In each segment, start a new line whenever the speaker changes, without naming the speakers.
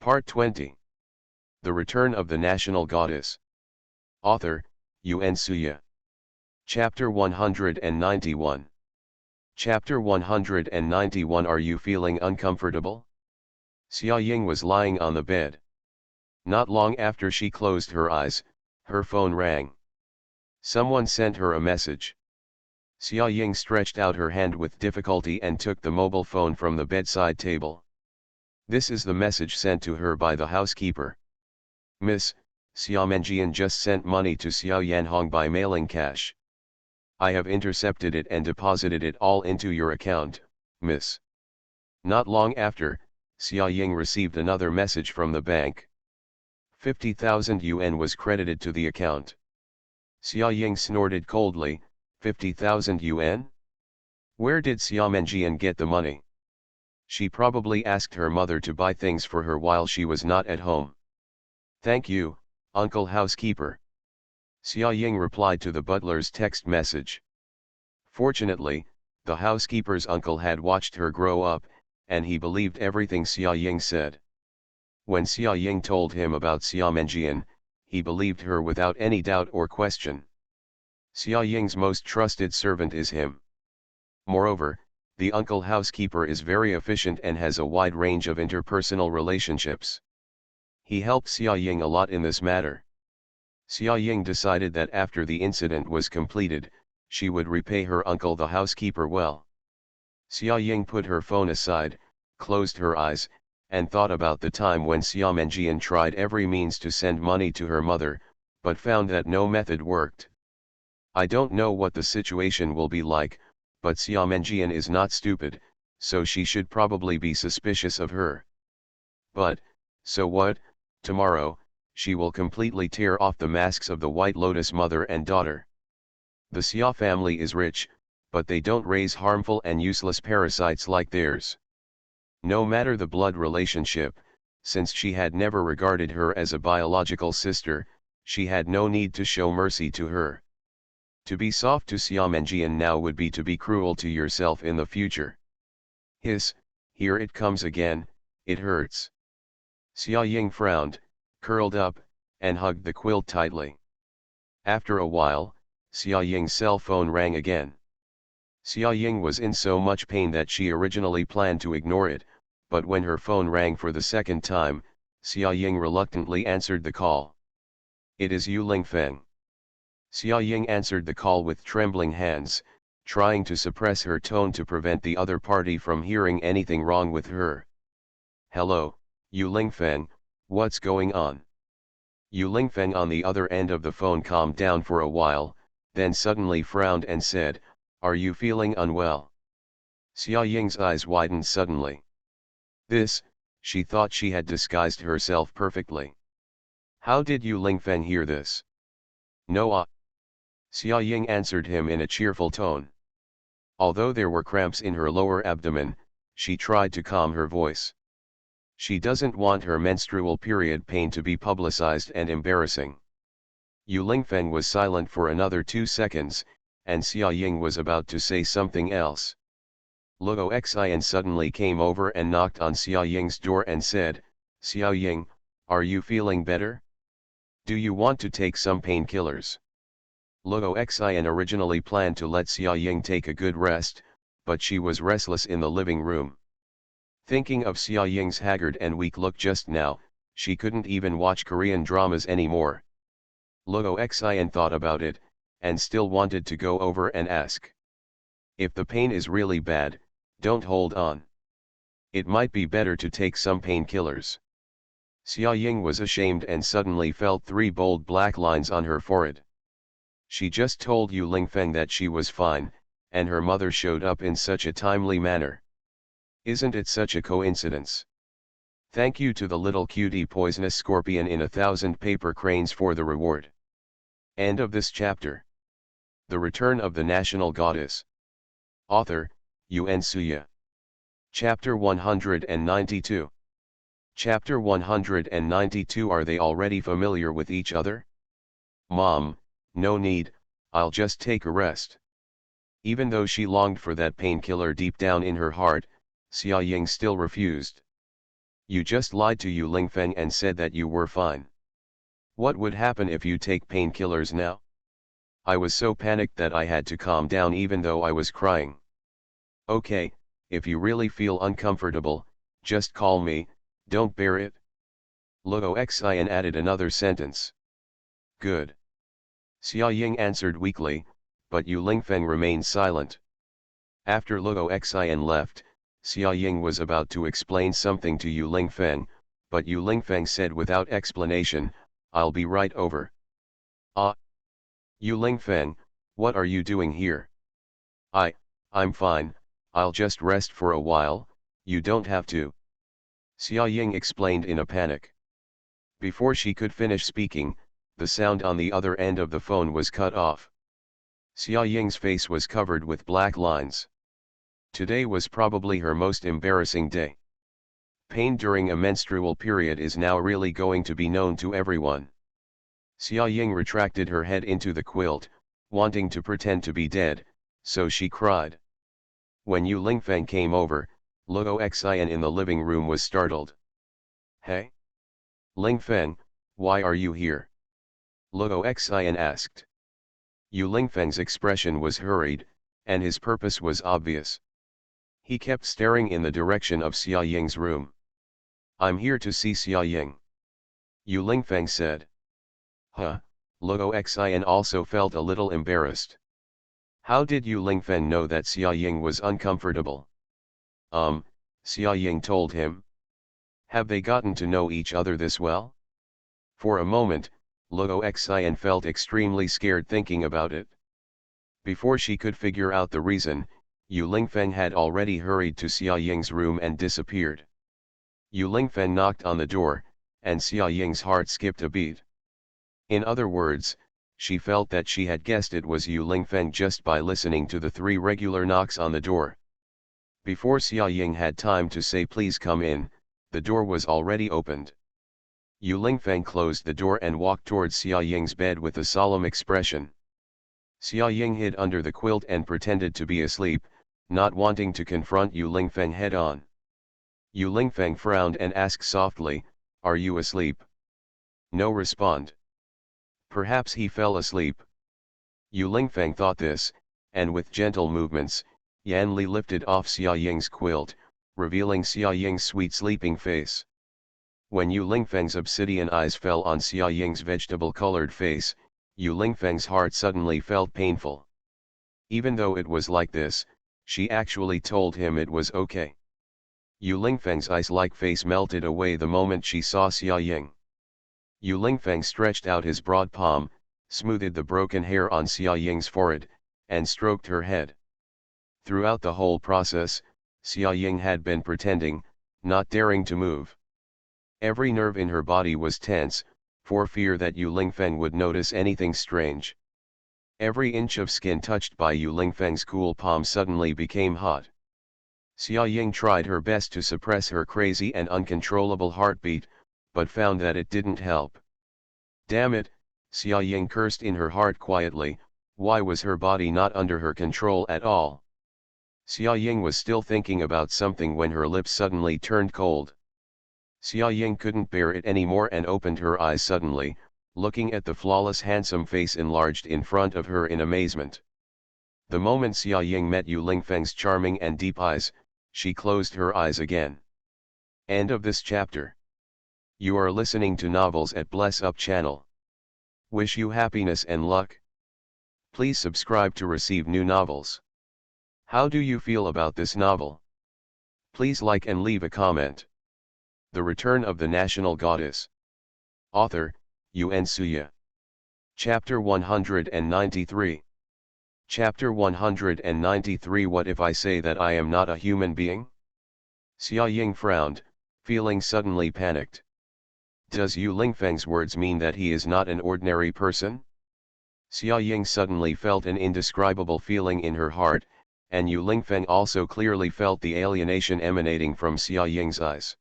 Part 20. The Return of the National Goddess. Author, Yun Suya. Chapter 191. Chapter 191. Are you feeling uncomfortable? Xia Ying was lying on the bed. Not long after she closed her eyes, her phone rang. Someone sent her a message. Xia Ying stretched out her hand with difficulty and took the mobile phone from the bedside table. This is the message sent to her by the housekeeper. Miss, Xia Menjian just sent money to Xiao Yanhong by mailing cash. I have intercepted it and deposited it all into your account, miss. Not long after, Xia Ying received another message from the bank. 50,000 yuan was credited to the account. Xia Ying snorted coldly. 50,000 yuan? Where did Xia Menjian get the money? She probably asked her mother to buy things for her while she was not at home. Thank you, Uncle Housekeeper. Xia Ying replied to the butler's text message. Fortunately, the housekeeper's uncle had watched her grow up, and he believed everything Xia Ying said. When Xia Ying told him about Xia Menjian, he believed her without any doubt or question. Xia Ying's most trusted servant is him. Moreover, the uncle housekeeper is very efficient and has a wide range of interpersonal relationships. He helped Xia Ying a lot in this matter. Xia Ying decided that after the incident was completed, she would repay her uncle the housekeeper well. Xia Ying put her phone aside, closed her eyes, and thought about the time when Xia Menjian tried every means to send money to her mother, but found that no method worked. I don't know what the situation will be like, but Xia Menjian is not stupid, so she should probably be suspicious of her. But, so what, tomorrow, she will completely tear off the masks of the White Lotus mother and daughter. The Xia family is rich, but they don't raise harmful and useless parasites like theirs. No matter the blood relationship, since she had never regarded her as a biological sister, she had no need to show mercy to her. To be soft to Xia Menjian now would be to be cruel to yourself in the future. Hiss, here it comes again, it hurts. Xia Ying frowned, curled up, and hugged the quilt tightly. After a while, Xia Ying's cell phone rang again. Xia Ying was in so much pain that she originally planned to ignore it, but when her phone rang for the second time, Xia Ying reluctantly answered the call. It is Yu Lingfeng. Xia Ying answered the call with trembling hands, trying to suppress her tone to prevent the other party from hearing anything wrong with her. Hello, Yu Lingfeng, what's going on? Yu Lingfeng on the other end of the phone calmed down for a while, then suddenly frowned and said, Are you feeling unwell? Xia Ying's eyes widened suddenly. This, she thought she had disguised herself perfectly. How did Yu Lingfeng hear this? No. Xia Ying answered him in a cheerful tone. Although there were cramps in her lower abdomen, she tried to calm her voice. She doesn't want her menstrual period pain to be publicized and embarrassing. Yu Lingfeng was silent for another 2 seconds, and Xia Ying was about to say something else. Luo Xian suddenly came over and knocked on Xia Ying's door and said, Xia Ying, are you feeling better? Do you want to take some painkillers? Luo Xian originally planned to let Xia Ying take a good rest, but she was restless in the living room. Thinking of Xia Ying's haggard and weak look just now, she couldn't even watch Korean dramas anymore. Luo Xian thought about it, and still wanted to go over and ask. If the pain is really bad, don't hold on. It might be better to take some painkillers. Xia Ying was ashamed and suddenly felt 3 bold black lines on her forehead. She just told Yu Lingfeng that she was fine, and her mother showed up in such a timely manner. Isn't it such a coincidence? Thank you to the little cutie poisonous scorpion in 1,000 paper cranes for the reward. End of this chapter. The Return of the National Goddess. Author, Yun Suya. Chapter 192. Chapter 192. Are they already familiar with each other? Mom, no need, I'll just take a rest. Even though she longed for that painkiller deep down in her heart, Xia Ying still refused. You just lied to Yu Lingfeng and said that you were fine. What would happen if you take painkillers now? I was so panicked that I had to calm down even though I was crying. Okay, if you really feel uncomfortable, just call me, don't bear it. Luo Xian added another sentence. Good. Xia Ying answered weakly, but Yu Lingfeng remained silent. After Luo Xian left, Xia Ying was about to explain something to Yu Lingfeng, but Yu Lingfeng said without explanation, I'll be right over. Ah! Yu Lingfeng, what are you doing here? I'm fine, I'll just rest for a while, you don't have to. Xia Ying explained in a panic. Before she could finish speaking, the sound on the other end of the phone was cut off. Xia Ying's face was covered with black lines. Today was probably her most embarrassing day. Pain during a menstrual period is now really going to be known to everyone. Xia Ying retracted her head into the quilt, wanting to pretend to be dead, so she cried. When Yu Lingfeng came over, Luo Xian in the living room was startled. Hey? Lingfeng, why are you here? Luo Xian asked. Yu Lingfeng's expression was hurried, and his purpose was obvious. He kept staring in the direction of Xia Ying's room. I'm here to see Xia Ying. Yu Lingfeng said. Huh, Luo Xian also felt a little embarrassed. How did Yu Lingfeng know that Xia Ying was uncomfortable? Xia Ying told him. Have they gotten to know each other this well? For a moment, Luo Xian felt extremely scared thinking about it. Before she could figure out the reason, Yu Lingfeng had already hurried to Xia Ying's room and disappeared. Yu Lingfeng knocked on the door, and Xia Ying's heart skipped a beat. In other words, she felt that she had guessed it was Yu Lingfeng just by listening to the 3 regular knocks on the door. Before Xia Ying had time to say please come in, the door was already opened. Yu Lingfeng closed the door and walked towards Xia Ying's bed with a solemn expression. Xia Ying hid under the quilt and pretended to be asleep, not wanting to confront Yu Lingfeng head-on. Yu Lingfeng frowned and asked softly, "Are you asleep?" No respond. Perhaps he fell asleep. Yu Lingfeng thought this, and with gentle movements, Yan Li lifted off Xia Ying's quilt, revealing Xia Ying's sweet sleeping face. When Yu Lingfeng's obsidian eyes fell on Xia Ying's vegetable-colored face, Yu Lingfeng's heart suddenly felt painful. Even though it was like this, she actually told him it was okay. Yu Lingfeng's ice-like face melted away the moment she saw Xia Ying. Yu Lingfeng stretched out his broad palm, smoothed the broken hair on Xia Ying's forehead, and stroked her head. Throughout the whole process, Xia Ying had been pretending, not daring to move. Every nerve in her body was tense, for fear that Yu Lingfeng would notice anything strange. Every inch of skin touched by Yu Lingfeng's cool palm suddenly became hot. Xia Ying tried her best to suppress her crazy and uncontrollable heartbeat, but found that it didn't help. Damn it, Xia Ying cursed in her heart quietly, why was her body not under her control at all? Xia Ying was still thinking about something when her lips suddenly turned cold. Xia Ying couldn't bear it anymore and opened her eyes suddenly, looking at the flawless handsome face enlarged in front of her in amazement. The moment Xia Ying met Yu Lingfeng's charming and deep eyes, she closed her eyes again. End of this chapter. You are listening to Novels at Bless Up channel. Wish you happiness and luck. Please subscribe to receive new novels. How do you feel about this novel? Please like and leave a comment. The Return of the National Goddess. Author, Yuan Suya. Chapter 193. Chapter 193. What if I say that I am not a human being? Xia Ying frowned, feeling suddenly panicked. Does Yu Lingfeng's words mean that he is not an ordinary person? Xia Ying suddenly felt an indescribable feeling in her heart, and Yu Lingfeng also clearly felt the alienation emanating from Xia Ying's eyes.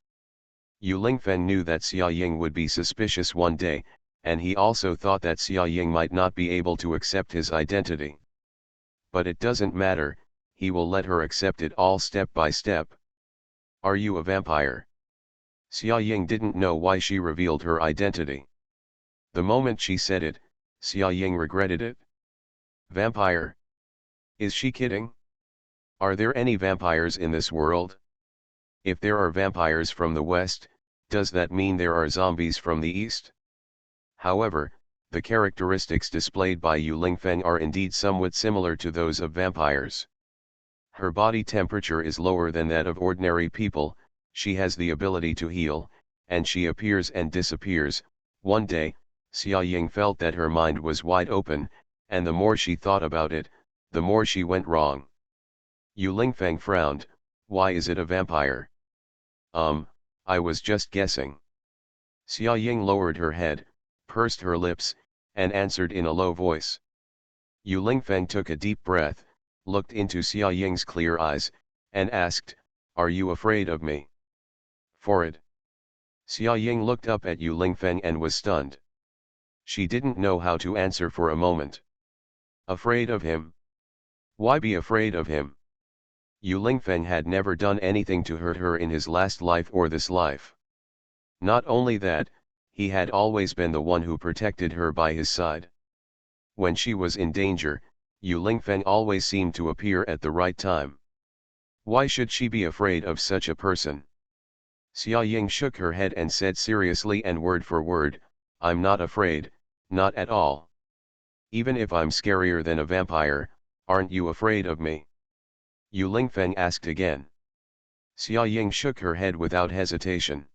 Yu Lingfeng knew that Xia Ying would be suspicious one day, and he also thought that Xia Ying might not be able to accept his identity. But it doesn't matter, he will let her accept it all step by step. Are you a vampire? Xia Ying didn't know why she revealed her identity. The moment she said it, Xia Ying regretted it. Vampire? Is she kidding? Are there any vampires in this world? If there are vampires from the west, does that mean there are zombies from the east? However, the characteristics displayed by Yu Lingfeng are indeed somewhat similar to those of vampires. Her body temperature is lower than that of ordinary people, she has the ability to heal, and she appears and disappears. One day, Xia Ying felt that her mind was wide open, and the more she thought about it, the more she went wrong. Yu Lingfeng frowned. Why is it a vampire? I was just guessing. Xia Ying lowered her head, pursed her lips, and answered in a low voice. Yu Lingfeng took a deep breath, looked into Xia Ying's clear eyes, and asked, "Are you afraid of me?" For it. Xia Ying looked up at Yu Lingfeng and was stunned. She didn't know how to answer for a moment. Afraid of him? Why be afraid of him? Yu Lingfeng had never done anything to hurt her in his last life or this life. Not only that, he had always been the one who protected her by his side. When she was in danger, Yu Lingfeng always seemed to appear at the right time. Why should she be afraid of such a person? Xia Ying shook her head and said seriously and word for word, "I'm not afraid, not at all. Even if I'm scarier than a vampire, aren't you afraid of me?" Yu Lingfeng asked again. Xia Ying shook her head without hesitation.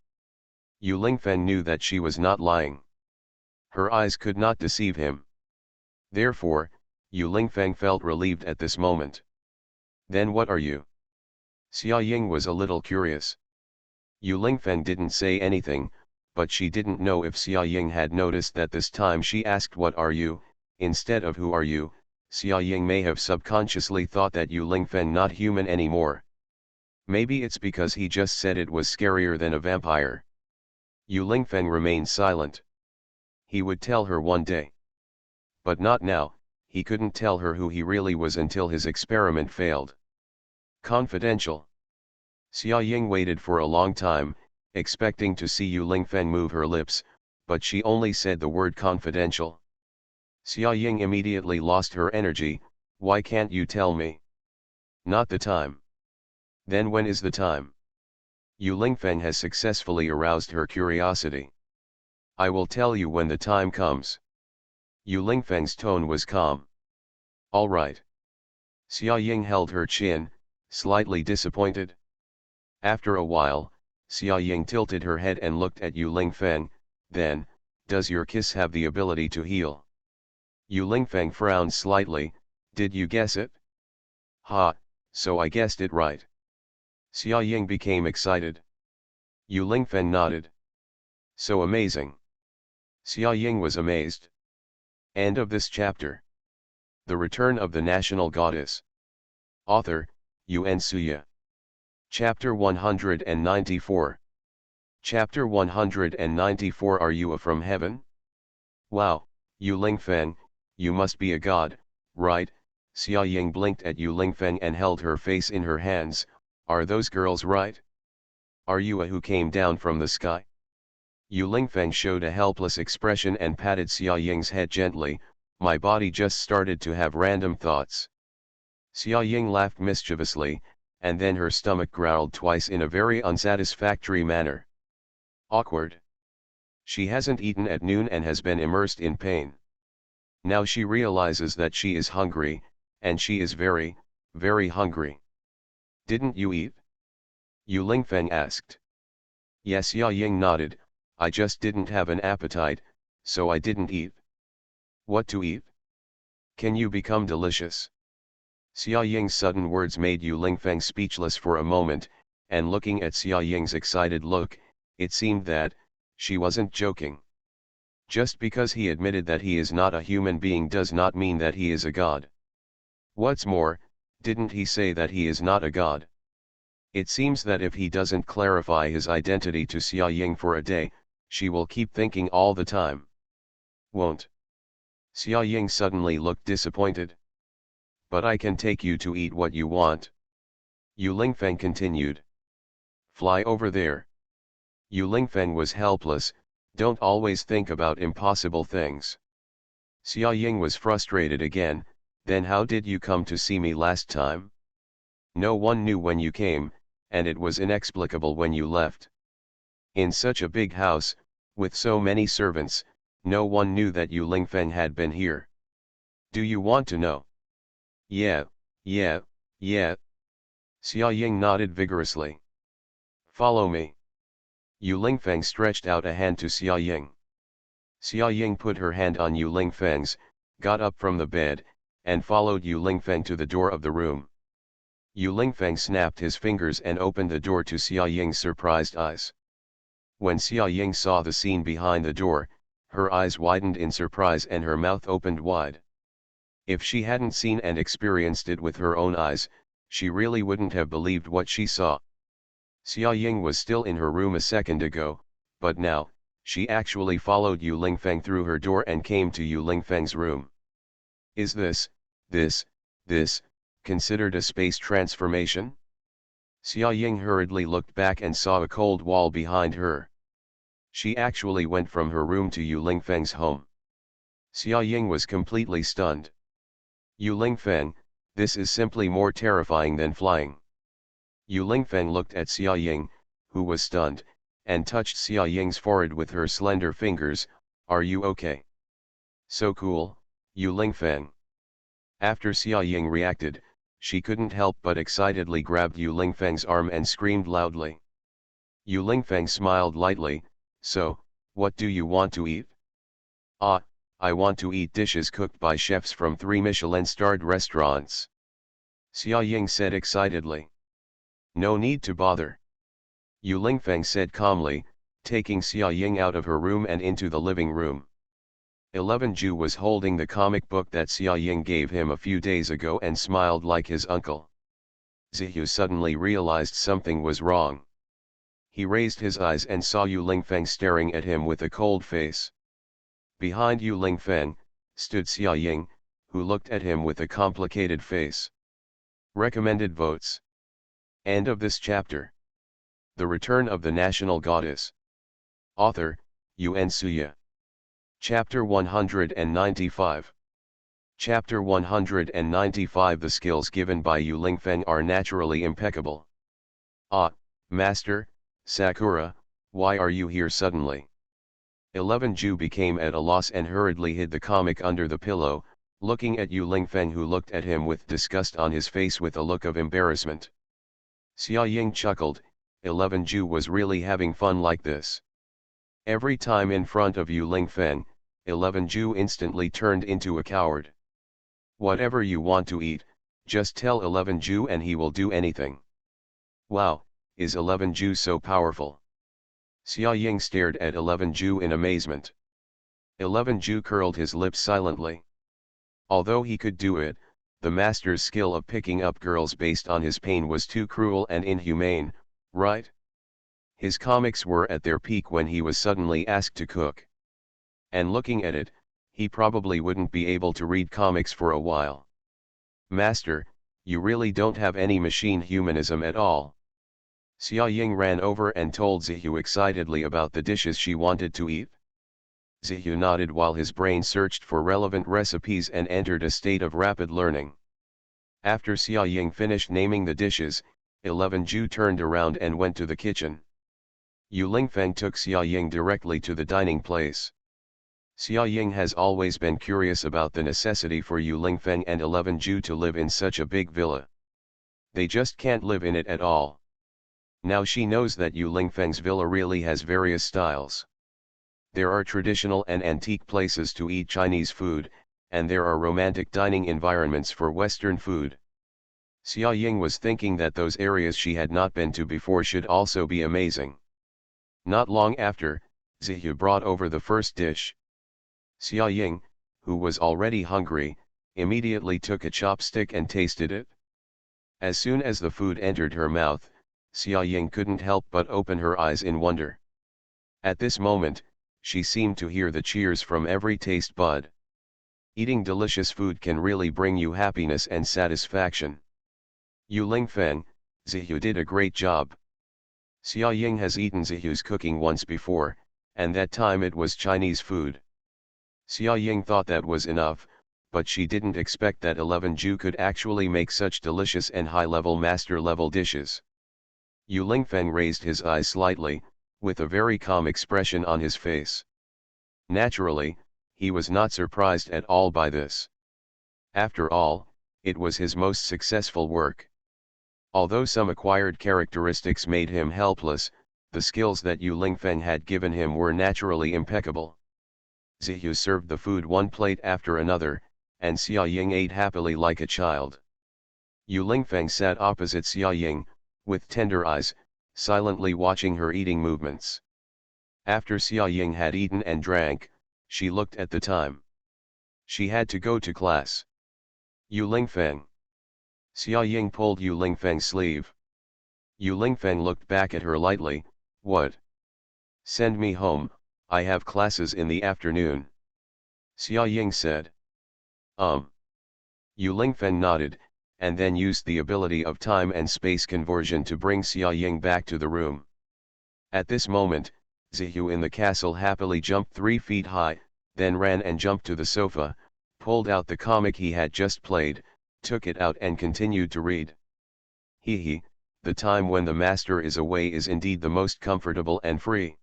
Yu Lingfeng knew that she was not lying. Her eyes could not deceive him. Therefore, Yu Lingfeng felt relieved at this moment. "Then what are you?" Xia Ying was a little curious. Yu Lingfeng didn't say anything, but she didn't know if Xia Ying had noticed that this time she asked "What are you?" instead of "Who are you?" Xia Ying may have subconsciously thought that Yu Lingfeng not human anymore. Maybe it's because he just said it was scarier than a vampire. Yu Lingfeng remained silent. He would tell her one day. But not now, he couldn't tell her who he really was until his experiment failed. Confidential. Xia Ying waited for a long time, expecting to see Yu Lingfeng move her lips, but she only said the word confidential. Xia Ying immediately lost her energy. "Why can't you tell me?" "Not the time." "Then when is the time?" Yu Lingfeng has successfully aroused her curiosity. "I will tell you when the time comes." Yu Lingfeng's tone was calm. "All right." Xia Ying held her chin, slightly disappointed. After a while, Xia Ying tilted her head and looked at Yu Lingfeng. "Then, does your kiss have the ability to heal?" Yu Lingfeng frowned slightly. "Did you guess it?" "Ha, so I guessed it right." Xia Ying became excited. Yu Lingfeng nodded. "So amazing." Xia Ying was amazed. End of this chapter. The Return of the National Goddess. Author, Yuan Suya. Chapter 194. Chapter 194. Are you from heaven? Wow, Yu Lingfeng, you must be a god, right? Xia Ying blinked at Yu Lingfeng and held her face in her hands. Are those girls right? Are you a who came down from the sky? Yu Lingfeng showed a helpless expression and patted Xia Ying's head gently. My body just started to have random thoughts. Xia Ying laughed mischievously, and then her stomach growled twice in a very unsatisfactory manner. Awkward. She hasn't eaten at noon and has been immersed in pain. Now she realizes that she is hungry, and she is very, very hungry. Didn't you eat? Yu Lingfeng asked. Yes, Xia Ying nodded. I just didn't have an appetite, so I didn't eat. What to eat? Can you become delicious? Xia Ying's sudden words made Yu Lingfeng speechless for a moment, and looking at Xia Ying's excited look, it seemed that, she wasn't joking. Just because he admitted that he is not a human being does not mean that he is a god. What's more, didn't he say that he is not a god? It seems that if he doesn't clarify his identity to Xia Ying for a day, she will keep thinking all the time. Won't. Xia Ying suddenly looked disappointed. But I can take you to eat what you want. Yu Lingfeng continued. Fly over there. Yu Lingfeng was helpless. Don't always think about impossible things. Xia Ying was frustrated again. Then how did you come to see me last time? No one knew when you came, and it was inexplicable when you left. In such a big house, with so many servants, no one knew that Yu Lingfeng had been here. Do you want to know? Yeah, yeah, yeah. Xia Ying nodded vigorously. Follow me. Yu Lingfeng stretched out a hand to Xia Ying. Xia Ying put her hand on Yu Lingfeng's, got up from the bed, and followed Yu Lingfeng to the door of the room. Yu Lingfeng snapped his fingers and opened the door to Xia Ying's surprised eyes. When Xia Ying saw the scene behind the door, her eyes widened in surprise and her mouth opened wide. If she hadn't seen and experienced it with her own eyes, she really wouldn't have believed what she saw. Xia Ying was still in her room a second ago, but now, she actually followed Yu Lingfeng through her door and came to Yu Lingfeng's room. Is this considered a space transformation? Xia Ying hurriedly looked back and saw a cold wall behind her. She actually went from her room to Yu Lingfeng's home. Xia Ying was completely stunned. Yu Lingfeng, this is simply more terrifying than flying. Yu Lingfeng looked at Xia Ying, who was stunned, and touched Xia Ying's forehead with her slender fingers. Are you okay? So cool, Yu Lingfeng. After Xia Ying reacted, she couldn't help but excitedly grabbed Yu Lingfeng's arm and screamed loudly. Yu Lingfeng smiled lightly. So, what do you want to eat? Ah, I want to eat dishes cooked by chefs from 3 Michelin-starred restaurants. Xia Ying said excitedly. No need to bother. Yu Lingfeng said calmly, taking Xia Ying out of her room and into the living room. 11 Ju was holding the comic book that Xia Ying gave him a few days ago and smiled like his uncle. Zihu suddenly realized something was wrong. He raised his eyes and saw Yu Lingfeng staring at him with a cold face. Behind Yu Lingfeng, stood Xia Ying, who looked at him with a complicated face. Recommended votes. End of this chapter. The Return of the National Goddess. Author, Yuan Suya. Chapter 195. Chapter 195. The skills given by Yu Lingfeng are naturally impeccable. Ah, Master, Sakura, why are you here suddenly? 11 Ju became at a loss and hurriedly hid the comic under the pillow, looking at Yu Lingfeng, who looked at him with disgust on his face with a look of embarrassment. Xia Ying chuckled. 11 Ju was really having fun like this. Every time in front of Yu Lingfeng, 11 Ju instantly turned into a coward. Whatever you want to eat, just tell 11 Ju and he will do anything. Wow, is 11 Ju so powerful? Xia Ying stared at 11 Ju in amazement. 11 Ju curled his lips silently. Although he could do it, the master's skill of picking up girls based on his pain was too cruel and inhumane, right? His comics were at their peak when he was suddenly asked to cook. And looking at it, he probably wouldn't be able to read comics for a while. Master, you really don't have any machine humanism at all. Xia Ying ran over and told Zihu excitedly about the dishes she wanted to eat. Zihu nodded while his brain searched for relevant recipes and entered a state of rapid learning. After Xia Ying finished naming the dishes, 11 Ju turned around and went to the kitchen. Yu Lingfeng took Xia Ying directly to the dining place. Xia Ying has always been curious about the necessity for Yu Lingfeng and 11 Ju to live in such a big villa. They just can't live in it at all. Now she knows that Yu Lingfeng's villa really has various styles. There are traditional and antique places to eat Chinese food, and there are romantic dining environments for Western food. Xia Ying was thinking that those areas she had not been to before should also be amazing. Not long after, Zihu brought over the first dish. Xia Ying, who was already hungry, immediately took a chopstick and tasted it. As soon as the food entered her mouth, Xia Ying couldn't help but open her eyes in wonder. At this moment, she seemed to hear the cheers from every taste bud. Eating delicious food can really bring you happiness and satisfaction. Yu Lingfeng, Zihu did a great job. Xia Ying has eaten Zihu's cooking once before, and that time it was Chinese food. Xia Ying thought that was enough, but she didn't expect that 11 Ju could actually make such delicious and high-level master-level dishes. Yu Lingfeng raised his eyes slightly, with a very calm expression on his face. Naturally, he was not surprised at all by this. After all, it was his most successful work. Although some acquired characteristics made him helpless, the skills that Yu Lingfeng had given him were naturally impeccable. Zihu served the food one plate after another, and Xia Ying ate happily like a child. Yu Lingfeng sat opposite Xia Ying, with tender eyes, silently watching her eating movements. After Xia Ying had eaten and drank, she looked at the time. She had to go to class. Yu Lingfeng. Xia Ying pulled Yu Lingfeng's sleeve. Yu Lingfeng looked back at her lightly. What? Send me home, I have classes in the afternoon. Xia Ying said. Yu Lingfeng nodded, and then used the ability of time and space conversion to bring Xia Ying back to the room. At this moment, Zihu in the castle happily jumped 3 feet high, then ran and jumped to the sofa, pulled out the comic he had just played, took it out and continued to read. He, the time when the master is away is indeed the most comfortable and free.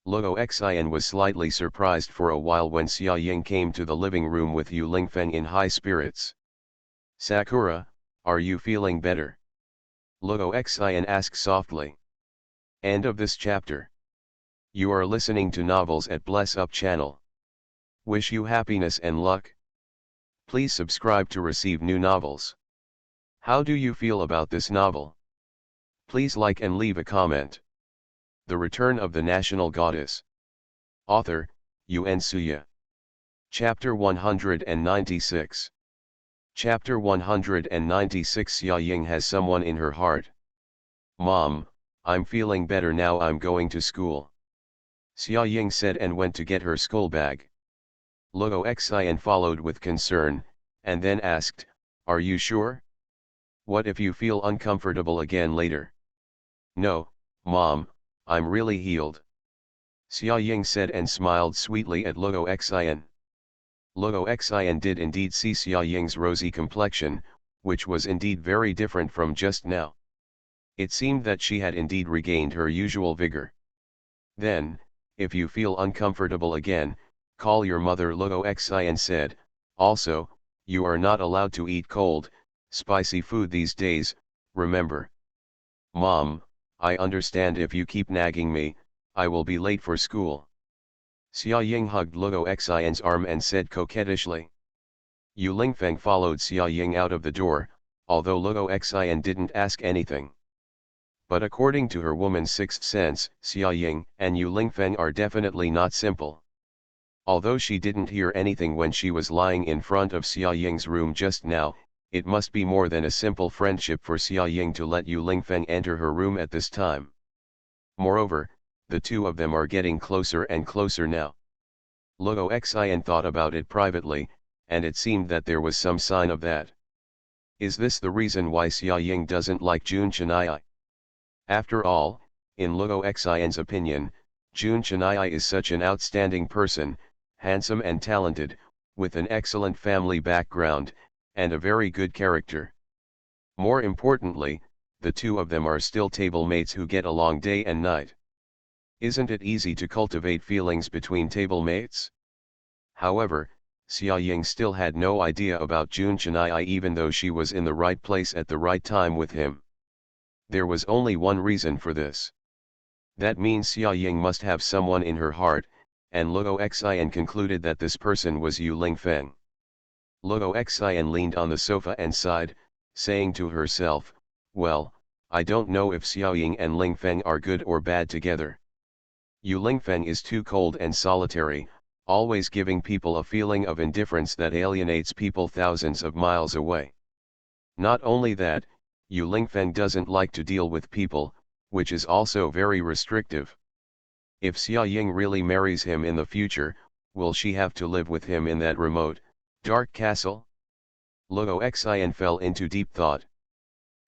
Luo Xian was slightly surprised for a while when Xia Ying came to the living room with Yu Lingfeng in high spirits. Sakura, are you feeling better? Luo Xian asked softly. End of this chapter. You are listening to novels at Bless Up channel. Wish you happiness and luck. Please subscribe to receive new novels. How do you feel about this novel? Please like and leave a comment. The Return of the National Goddess. Author, Yuan Suya. Chapter 196. Chapter 196. Xia Ying has someone in her heart. Mom, I'm feeling better now, I'm going to school. Xia Ying said and went to get her school bag. Luo Xian followed with concern, and then asked, are you sure? What if you feel uncomfortable again later? No, Mom, I'm really healed. Xia Ying said and smiled sweetly at Luo Xian. Luo Xian did indeed see Xia Ying's rosy complexion, which was indeed very different from just now. It seemed that she had indeed regained her usual vigor. Then, if you feel uncomfortable again, call your mother, Luo Xian said. Also, you are not allowed to eat cold, spicy food these days, remember. Mom, I understand. If you keep nagging me, I will be late for school. Xia Ying hugged Luo Xian's arm and said coquettishly. Yu Lingfeng followed Xia Ying out of the door, although Luo Xian didn't ask anything. But according to her woman's sixth sense, Xia Ying and Yu Lingfeng are definitely not simple. Although she didn't hear anything when she was lying in front of Xia Ying's room just now, it must be more than a simple friendship for Xia Ying to let Yu Lingfeng enter her room at this time. Moreover, the two of them are getting closer and closer now. Luo Xian thought about it privately, and it seemed that there was some sign of that. Is this the reason why Xia Ying doesn't like Jun Chennai? After all, in Luo Xian's opinion, Jun Chennai is such an outstanding person, handsome and talented, with an excellent family background, and a very good character. More importantly, the two of them are still table mates who get along day and night. Isn't it easy to cultivate feelings between table mates? However, Xia Ying still had no idea about Jun Chennai even though she was in the right place at the right time with him. There was only one reason for this. That means Xia Ying must have someone in her heart, and Luo Xian concluded that this person was Yu Lingfeng. Luo Xian leaned on the sofa and sighed, saying to herself, well, I don't know if Xia Ying and Lingfeng are good or bad together. Yu Lingfeng is too cold and solitary, always giving people a feeling of indifference that alienates people thousands of miles away. Not only that, Yu Lingfeng doesn't like to deal with people, which is also very restrictive. If Xia Ying really marries him in the future, will she have to live with him in that remote, dark castle? Luo Xian fell into deep thought.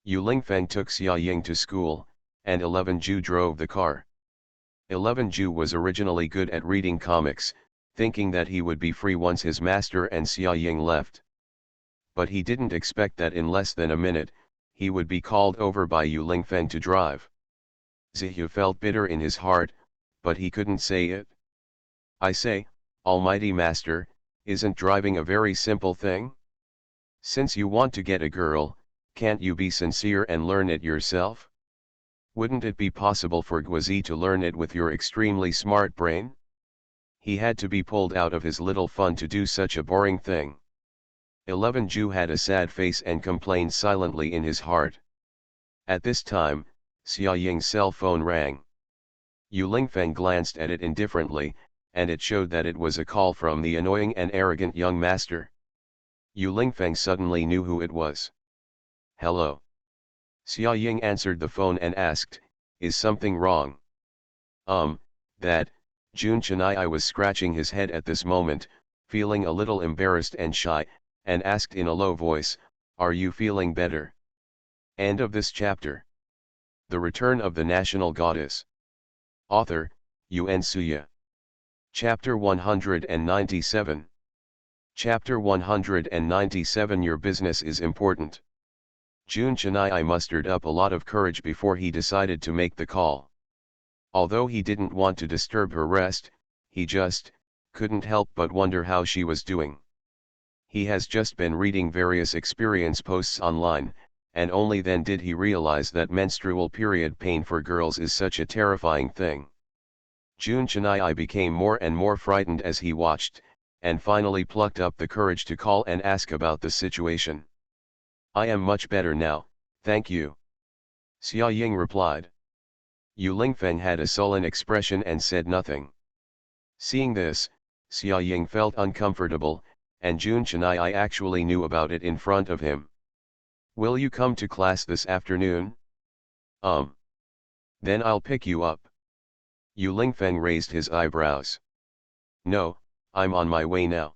Yu Lingfeng took Xia Ying to school, and 11 Ju drove the car. 11 Ju was originally good at reading comics, thinking that he would be free once his master and Xia Ying left. But he didn't expect that in less than a minute, he would be called over by Yu Lingfeng to drive. Zihu felt bitter in his heart, but he couldn't say it. I say, Almighty Master, isn't driving a very simple thing? Since you want to get a girl, can't you be sincere and learn it yourself? Wouldn't it be possible for Guizi to learn it with your extremely smart brain? He had to be pulled out of his little fun to do such a boring thing. 11 Ju had a sad face and complained silently in his heart. At this time, Xia Ying's cell phone rang. Yu Lingfeng glanced at it indifferently, and it showed that it was a call from the annoying and arrogant young master. Yu Lingfeng suddenly knew who it was. Hello. Xia Ying answered the phone and asked, is something wrong? That, Jun Chenai was scratching his head at this moment, feeling a little embarrassed and shy, and asked in a low voice, are you feeling better? End of this chapter. The Return of the National Goddess. Author, Yuan Suya. Chapter 197. Chapter 197 Your business is important. Jun Chenai mustered up a lot of courage before he decided to make the call. Although he didn't want to disturb her rest, he just couldn't help but wonder how she was doing. He has just been reading various experience posts online, and only then did he realize that menstrual period pain for girls is such a terrifying thing. Jun Chenai became more and more frightened as he watched, and finally plucked up the courage to call and ask about the situation. I am much better now, thank you. Xia Ying replied. Yu Lingfeng had a sullen expression and said nothing. Seeing this, Xia Ying felt uncomfortable, and Jun Chenai actually knew about it in front of him. Will you come to class this afternoon? Then I'll pick you up. Yu Lingfeng raised his eyebrows. No, I'm on my way now.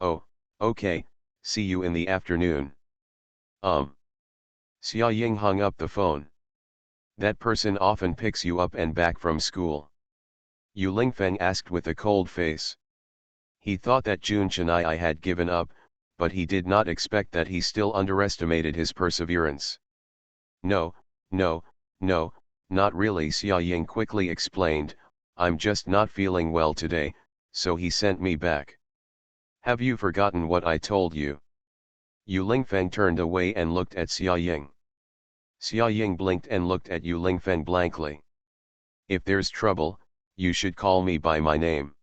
Oh, okay, see you in the afternoon. Xia Ying hung up the phone. That person often picks you up and back from school? Yu Lingfeng asked with a cold face. He thought that Jun Chenai had given up, but he did not expect that he still underestimated his perseverance. No, not really, Xia Ying quickly explained, I'm just not feeling well today, so he sent me back. Have you forgotten what I told you? Yu Lingfeng turned away and looked at Xia Ying. Xia Ying blinked and looked at Yu Lingfeng blankly. If there's trouble, you should call me by my name.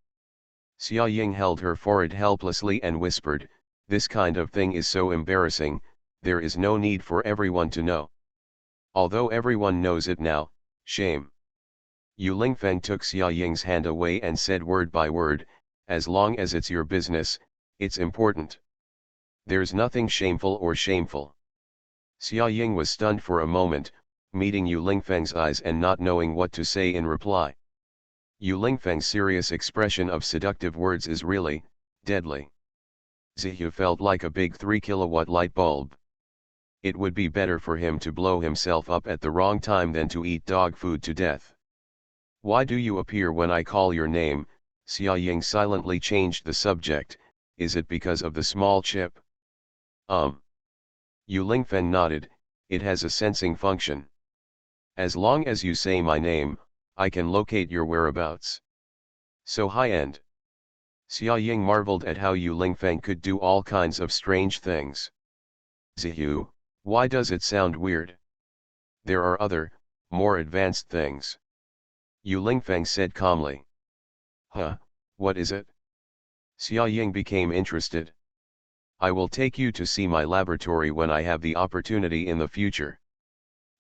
Xia Ying held her forehead helplessly and whispered, this kind of thing is so embarrassing, there is no need for everyone to know. Although everyone knows it now, shame. Yu Lingfeng took Xia Ying's hand away and said word by word, as long as it's your business, it's important. There's nothing shameful or shameful. Xia Ying was stunned for a moment, meeting Yu Lingfeng's eyes and not knowing what to say in reply. Yu Lingfeng's serious expression of seductive words is really deadly. Zihu felt like a big 3-kilowatt light bulb. It would be better for him to blow himself up at the wrong time than to eat dog food to death. Why do you appear when I call your name? Xia Ying silently changed the subject, is it because of the small chip? Yu Lingfeng nodded, it has a sensing function. As long as you say my name, I can locate your whereabouts. So high-end. Xia Ying marveled at how Yu Lingfeng could do all kinds of strange things. Zihu, why does it sound weird? There are other, more advanced things. Yu Lingfeng said calmly. Huh, what is it? Xia Ying became interested. I will take you to see my laboratory when I have the opportunity in the future.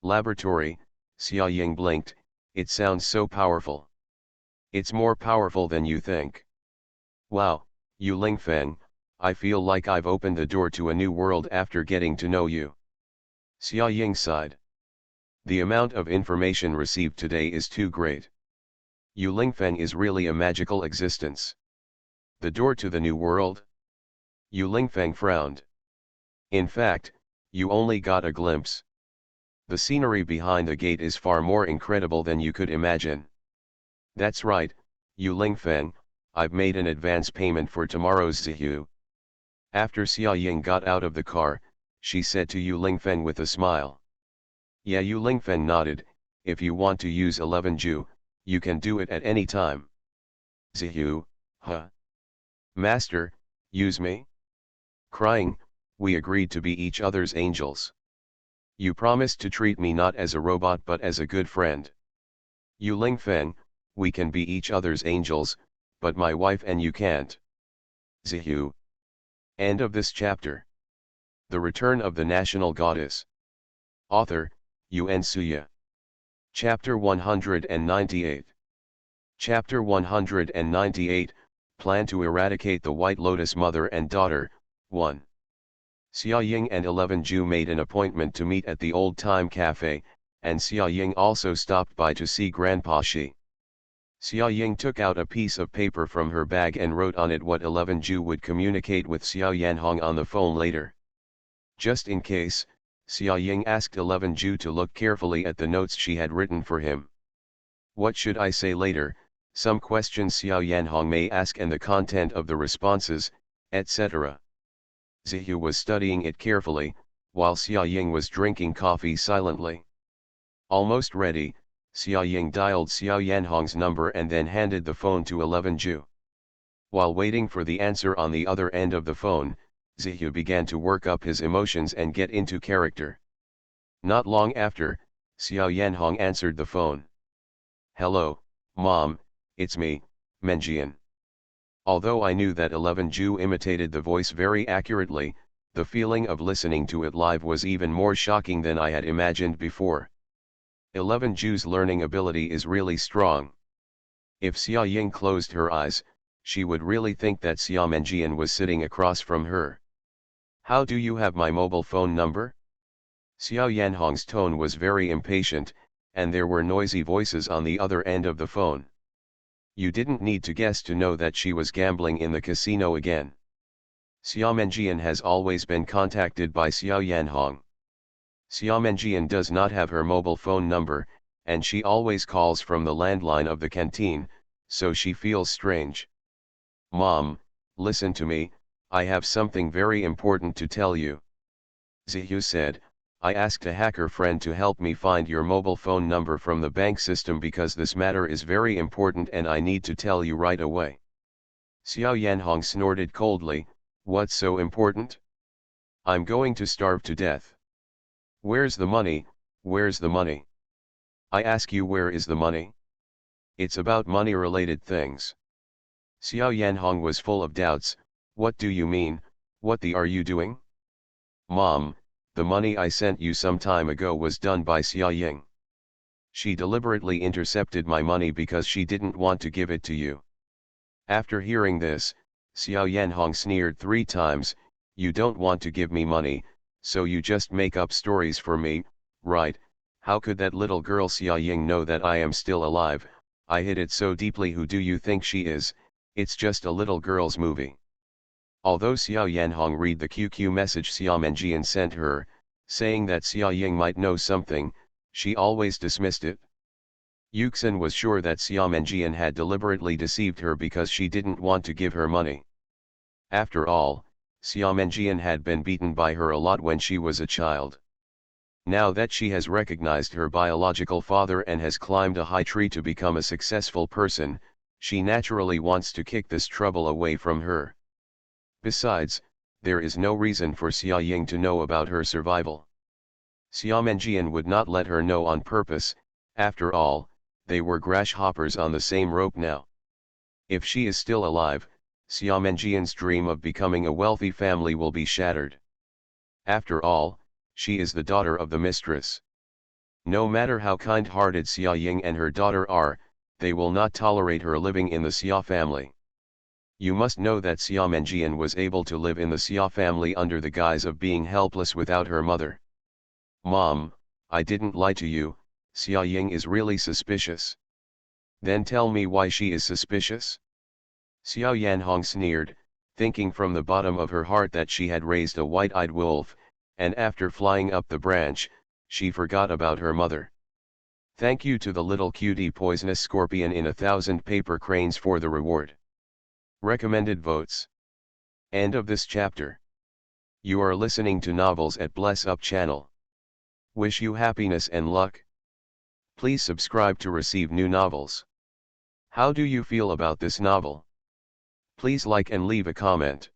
Laboratory, Xia Ying blinked, it sounds so powerful. It's more powerful than you think. Wow, Yu Lingfeng, I feel like I've opened the door to a new world after getting to know you. Xia Ying sighed. The amount of information received today is too great. Yu Lingfeng is really a magical existence. The door to the new world? Yu Lingfeng frowned. In fact, you only got a glimpse. The scenery behind the gate is far more incredible than you could imagine. That's right, Yu Lingfeng, I've made an advance payment for tomorrow's Zihu. After Xia Ying got out of the car, she said to Yu Lingfeng with a smile. Yeah, Yu Lingfeng nodded. If you want to use 11 Ju, you can do it at any time. Zihu, huh? Master, use me? Crying, we agreed to be each other's angels. You promised to treat me not as a robot but as a good friend. Yu Lingfeng, we can be each other's angels, but my wife and you can't. Zihu. End of this chapter. The Return of the National Goddess. Author, Yuan Suya. Chapter 198. Chapter 198, Plan to Eradicate the White Lotus Mother and Daughter, 1. Xia Ying and 11 Ju made an appointment to meet at the Old Time Cafe, and Xia Ying also stopped by to see Grandpa Shi. Xia Ying took out a piece of paper from her bag and wrote on it what 11 Ju would communicate with Xiao Yanhong on the phone later. Just in case, Xia Ying asked 11 Ju to look carefully at the notes she had written for him. What should I say later? Some questions Xiao Yanhong may ask and the content of the responses, etc. Zihu was studying it carefully, while Xia Ying was drinking coffee silently. Almost ready, Xia Ying dialed Xiao Yanhong's number and then handed the phone to 11 Ju. While waiting for the answer on the other end of the phone, Zihu began to work up his emotions and get into character. Not long after, Xiao Yanhong answered the phone. Hello, Mom, it's me, Menjian. Although I knew that 11 Ju imitated the voice very accurately, the feeling of listening to it live was even more shocking than I had imagined before. 11 Ju's learning ability is really strong. If Xia Ying closed her eyes, she would really think that Xia Menjian was sitting across from her. How do you have my mobile phone number? Xiao Yanhong's tone was very impatient, and there were noisy voices on the other end of the phone. You didn't need to guess to know that she was gambling in the casino again. Xia Menjian has always been contacted by Xiao Yanhong. Xia Menjian does not have her mobile phone number, and she always calls from the landline of the canteen, so she feels strange. Mom, listen to me, I have something very important to tell you. Zihu said, I asked a hacker friend to help me find your mobile phone number from the bank system because this matter is very important and I need to tell you right away. Xiao Yanhong snorted coldly, what's so important? I'm going to starve to death. Where's the money, where's the money? I ask you, where is the money? It's about money-related things. Xiao Yanhong was full of doubts. What do you mean, what are you doing? Mom, the money I sent you some time ago was done by Xia Ying. She deliberately intercepted my money because she didn't want to give it to you. After hearing this, Xiao Yanhong sneered 3 times, you don't want to give me money, so you just make up stories for me, right? How could that little girl Xia Ying know that I am still alive? I hid it so deeply. Who do you think she is? It's just a little girl's movie. Although Xiao Yanhong read the QQ message Xia Menjian sent her, saying that Xia Ying might know something, she always dismissed it. Yuxin was sure that Xia Menjian had deliberately deceived her because she didn't want to give her money. After all, Xia Menjian had been beaten by her a lot when she was a child. Now that she has recognized her biological father and has climbed a high tree to become a successful person, she naturally wants to kick this trouble away from her. Besides, there is no reason for Xia Ying to know about her survival. Xia Menjian would not let her know on purpose. After all, they were grasshoppers on the same rope now. If she is still alive, Xia Menjian's dream of becoming a wealthy family will be shattered. After all, she is the daughter of the mistress. No matter how kind-hearted Xia Ying and her daughter are, they will not tolerate her living in the Xia family. You must know that Xia Menjian was able to live in the Xia family under the guise of being helpless without her mother. Mom, I didn't lie to you, Xia Ying is really suspicious. Then tell me why she is suspicious? Xiao Yanhong sneered, thinking from the bottom of her heart that she had raised a white-eyed wolf, and after flying up the branch, she forgot about her mother. Thank you to the little cutie poisonous scorpion in 1,000 paper cranes for the reward. Recommended votes. End of this chapter. You are listening to Novels at Bless Up channel. Wish you happiness and luck. Please subscribe to receive new novels. How do you feel about this novel? Please like and leave a comment.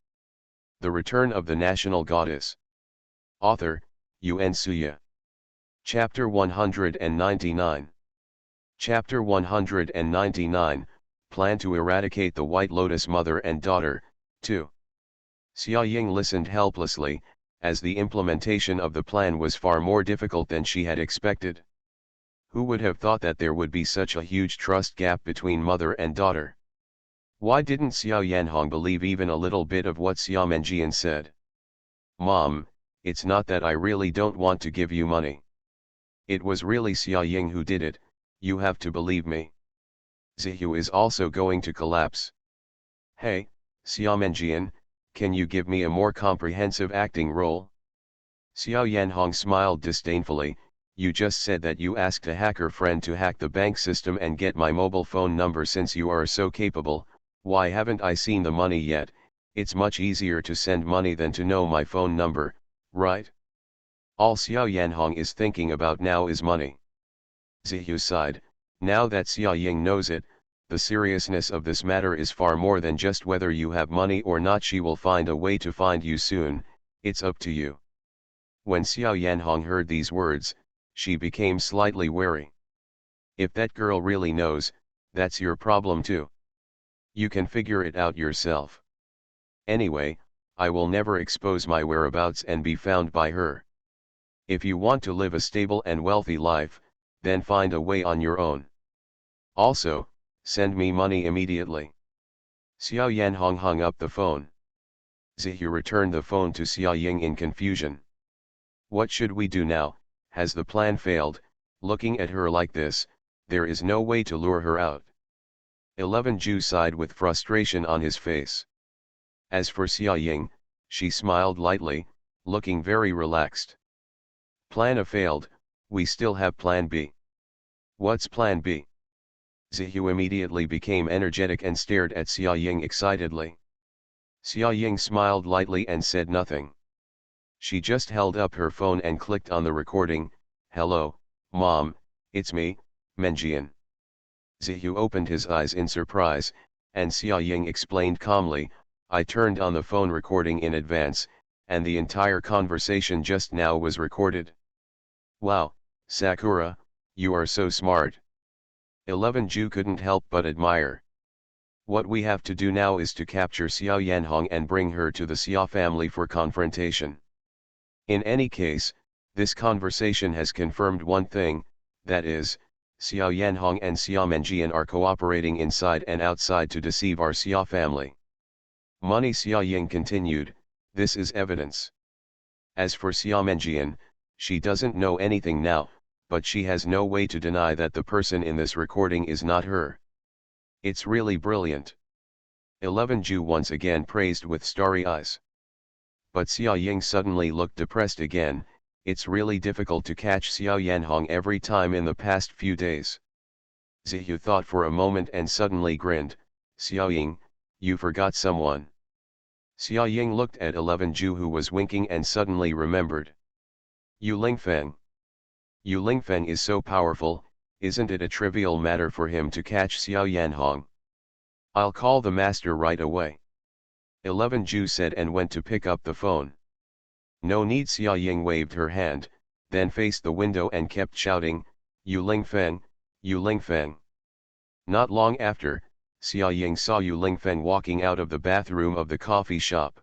The Return of the National Goddess. Author, Yuen Suya. Chapter 199. Chapter 199, Plan to Eradicate the White Lotus Mother and Daughter, 2. Xia Ying listened helplessly, as the implementation of the plan was far more difficult than she had expected. Who would have thought that there would be such a huge trust gap between mother and daughter? Why didn't Xiao Yanhong believe even a little bit of what Xia Menjian said? Mom, it's not that I really don't want to give you money. It was really Xia Ying who did it, you have to believe me. Zihu is also going to collapse. Hey, Xia Menjian, can you give me a more comprehensive acting role? Xiao Yanhong smiled disdainfully, you just said that you asked a hacker friend to hack the bank system and get my mobile phone number. Since you are so capable, why haven't I seen the money yet? It's much easier to send money than to know my phone number, right? All Xiao Yanhong is thinking about now is money. Zihu sighed, now that Xia Ying knows it, the seriousness of this matter is far more than just whether you have money or not. She will find a way to find you soon, it's up to you. When Xiao Yanhong heard these words, she became slightly wary. If that girl really knows, that's your problem too. You can figure it out yourself. Anyway, I will never expose my whereabouts and be found by her. If you want to live a stable and wealthy life, then find a way on your own. Also, send me money immediately. Xiao Yanhong hung up the phone. Zihu returned the phone to Xia Ying in confusion. What should we do now? Has the plan failed? Looking at her like this, there is no way to lure her out. 11 Ju sighed with frustration on his face. As for Xia Ying, she smiled lightly, looking very relaxed. Plan A failed, we still have Plan B. What's Plan B? Zihu immediately became energetic and stared at Xia Ying excitedly. Xia Ying smiled lightly and said nothing. She just held up her phone and clicked on the recording. Hello, Mom, it's me, Menjian. Zihu opened his eyes in surprise, and Xia Ying explained calmly, I turned on the phone recording in advance, and the entire conversation just now was recorded. Wow, Sakura, you are so smart. 11 Ju couldn't help but admire. What we have to do now is to capture Xiao Yanhong and bring her to the Xia family for confrontation. In any case, this conversation has confirmed one thing, that is, Xiao Yanhong and Xia Menjian are cooperating inside and outside to deceive our Xia family. Money, Xia Ying continued, this is evidence. As for Xia Menjian, she doesn't know anything now, but she has no way to deny that the person in this recording is not her. It's really brilliant. 11 Ju once again praised with starry eyes. But Xia Ying suddenly looked depressed again, it's really difficult to catch Xiao Yanhong every time in the past few days. Zihu thought for a moment and suddenly grinned, Xiao Ying, you forgot someone. Xia Ying looked at 11 Ju who was winking and suddenly remembered. Yu Lingfeng. Yu Lingfeng is so powerful, isn't it a trivial matter for him to catch Xiao Yanhong? I'll call the master right away. 11 Ju said and went to pick up the phone. No need, Xia Ying waved her hand, then faced the window and kept shouting, Yu Lingfeng, Yu Lingfeng. Not long after, Xia Ying saw Yu Lingfeng walking out of the bathroom of the coffee shop.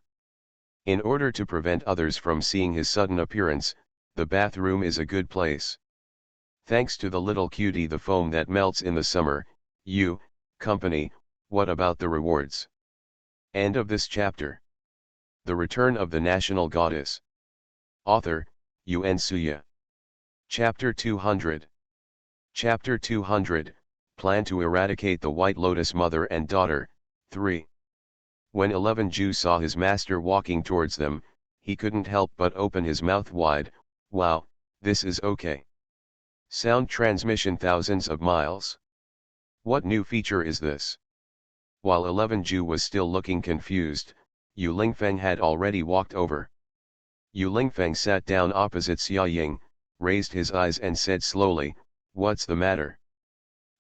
In order to prevent others from seeing his sudden appearance, the bathroom is a good place. Thanks to the little cutie, the foam that melts in the summer, company, what about the rewards? End of this chapter. The Return of the National Goddess. Author, Yuen Suya. Chapter 200. Chapter 200, Plan to Eradicate the White Lotus Mother and Daughter, 3. When 11 Ju saw his master walking towards them, he couldn't help but open his mouth wide. Wow, This is okay. Sound transmission thousands of miles. What new feature is this? While 11 Ju was still looking confused, Yu Lingfeng had already walked over. Yu Lingfeng sat down opposite Xia Ying, raised his eyes and said slowly, "What's the matter?"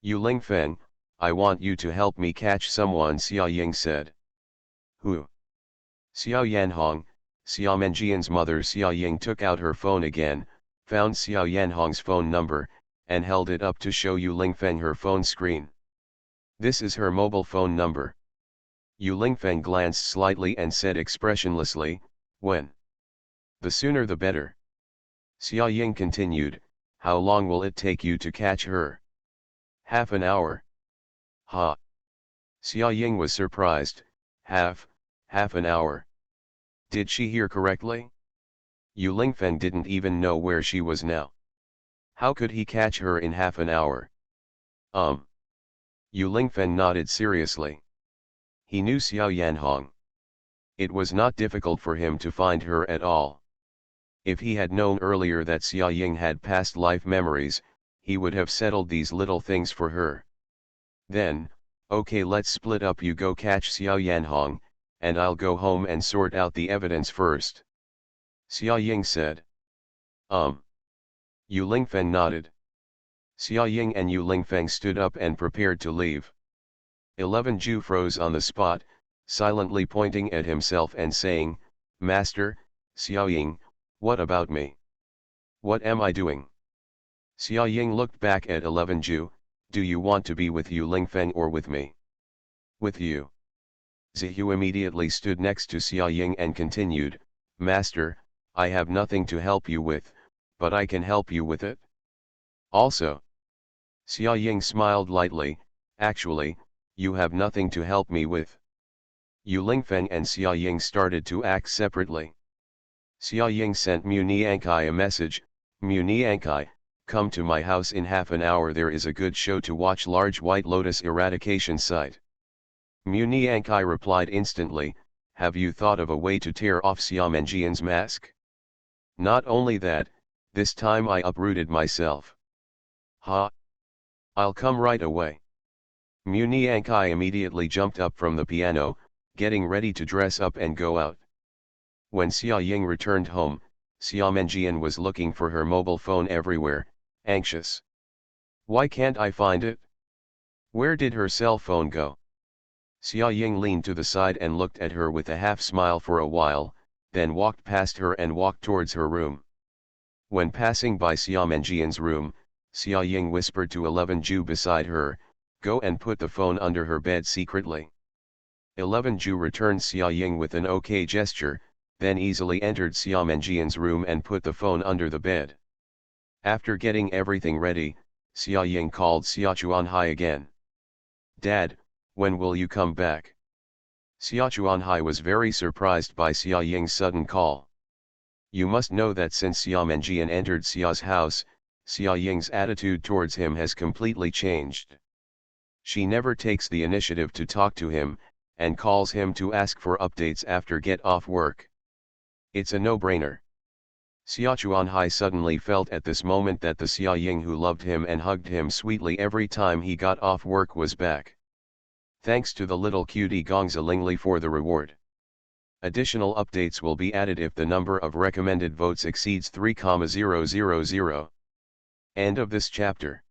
"Yu Lingfeng, I want you to help me catch someone," Xia Ying said. "Who?" "Xiao Yanhong." Xia Menjian's mother Xia Ying took out her phone again, found Xiao Yanhong's phone number, and held it up to show Yu Lingfeng her phone screen. "This is her mobile phone number." Yu Lingfeng glanced slightly and said expressionlessly, "When? The sooner the better." Xia Ying continued, "How long will it take you to catch her?" "Half an hour." "Ha!" Xia Ying was surprised. Half an hour. Did she hear correctly? Yu Lingfeng didn't even know where she was now. How could he catch her in half an hour? Yu Lingfeng nodded seriously. He knew Xiao Yanhong. It was not difficult for him to find her at all. If he had known earlier that Xia Ying had past life memories, he would have settled these little things for her. Then, "Okay, let's split up, you go catch Xiao Yanhong, and I'll go home and sort out the evidence first," Xia Ying said. Yu Lingfeng nodded. Xia Ying and Yu Lingfeng stood up and prepared to leave. 11 Ju froze on the spot, silently pointing at himself and saying, "Master, Xiao Ying, what about me? What am I doing?" Xia Ying looked back at 11 Ju, "Do you want to be with Yu Lingfeng or with me?" "With you." Zihu immediately stood next to Xia Ying and continued, "Master, I have nothing to help you with, but I can help you with it. Also." Xia Ying smiled lightly, "Actually, you have nothing to help me with." Yu Lingfeng and Xia Ying started to act separately. Xia Ying sent Mu Niankai a message, "Mu Niankai, come to my house in half an hour, there is a good show to watch, large white lotus eradication site." Mu Niankai replied instantly, "Have you thought of a way to tear off Xia Menjian's mask? Not only that, this time I uprooted myself." "Ha! I'll come right away." Mu Niankai immediately jumped up from the piano, getting ready to dress up and go out. When Xia Ying returned home, Xia Menjian was looking for her mobile phone everywhere, anxious. "Why can't I find it? Where did her cell phone go?" Xia Ying leaned to the side and looked at her with a half smile for a while, then walked past her and walked towards her room. When passing by Xia Menjian's room, Xia Ying whispered to 11 Ju beside her, "Go and put the phone under her bed secretly." 11 Ju returned Xia Ying with an okay gesture, then easily entered Xia Menjian's room and put the phone under the bed. After getting everything ready, Xia Ying called Xia Chuanhai again. "Dad, when will you come back?" Xia Chuanhai was very surprised by Xia Ying's sudden call. You must know that since Xia Menjian entered Xia's house, Xia Ying's attitude towards him has completely changed. She never takes the initiative to talk to him, and calls him to ask for updates after get off work. It's a no-brainer. Xia Chuanhai suddenly felt at this moment that the Xia Ying who loved him and hugged him sweetly every time he got off work was back. Thanks to the little cutie Gongza Lingli for the reward. Additional updates will be added if the number of recommended votes exceeds 3,000. End of this chapter.